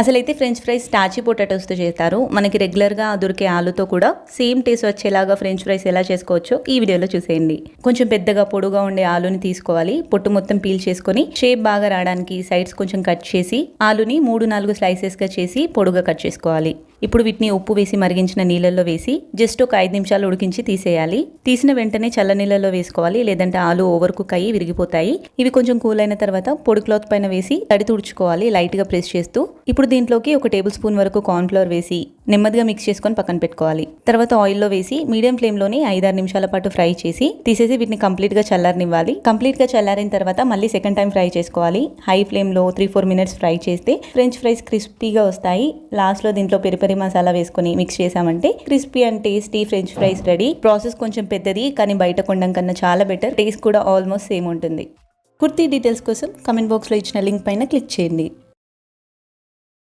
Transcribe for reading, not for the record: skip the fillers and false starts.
అసలైతే French fries starchy పొటాటోస్తో చేస్తారు. మనకి రెగ్యులర్గా దొరికే ఆలుతో కూడా సేమ్ టేస్ట్ వచ్చేలాగా ఫ్రెంచ్ ఫ్రైస్ ఎలా చేసుకోవచ్చో ఈ వీడియోలో చూసేయండి. కొంచెం పెద్దగా పొడుగా ఉండే ఆలుని తీసుకోవాలి. పొట్టు మొత్తం పీల్ చేసుకొని షేప్ బాగా రావడానికి సైడ్స్ కొంచెం కట్ చేసి ఆలుని 3-4 స్లైసెస్గా చేసి పొడుగా కట్ చేసుకోవాలి. ఇప్పుడు వీటిని ఉప్పు వేసి మరిగించిన నీళ్ళల్లో వేసి జస్ట్ ఒక 5 నిమిషాలు ఉడికించి తీసేయాలి. తీసిన వెంటనే చల్ల నీళ్ళలో వేసుకోవాలి, లేదంటే ఆలు ఓవర్ కుక్ అయ్యి విరిగిపోతాయి. ఇవి కొంచెం కూల్ అయిన తర్వాత పొడి క్లాత్ పైన వేసి తడి తుడుచుకోవాలి, లైట్ గా ప్రెస్ చేస్తూ. ఇప్పుడు దీంట్లోకి ఒక టేబుల్ స్పూన్ వరకు కార్న్ ఫ్లోర్ వేసి నెమ్మదిగా మిక్స్ చేసుకొని పక్కన పెట్టుకోవాలి. తర్వాత ఆయిల్లో వేసి మీడియం ఫ్లేమ్ లోని 5-6 నిమిషాల పాటు ఫ్రై చేసి తీసేసి వీటిని కంప్లీట్ గా చల్లారనివ్వాలి. కంప్లీట్ గా చల్లారిన తర్వాత మళ్ళీ సెకండ్ టైం ఫ్రై చేసుకోవాలి. హై ఫ్లేమ్ లో 3-4 మినిట్స్ ఫ్రై చేస్తే ఫ్రెంచ్ ఫ్రైస్ క్రిస్పీగా వస్తాయి. లాస్ట్ లో దీంట్లో పెరి మసాలా వేసుకొని మిక్స్ చేసామంటే crispy and tasty French fries ready. Process కొంచెం పెద్దది, కానీ బయట కొనడం కన్నా చాలా బెటర్. టేస్ట్ కూడా ఆల్మోస్ట్ సేమ్ ఉంటుంది. పూర్తి డీటెయిల్స్ కోసం కమెంట్ బాక్స్లో ఇచ్చిన లింక్ పైన క్లిక్ చేయండి.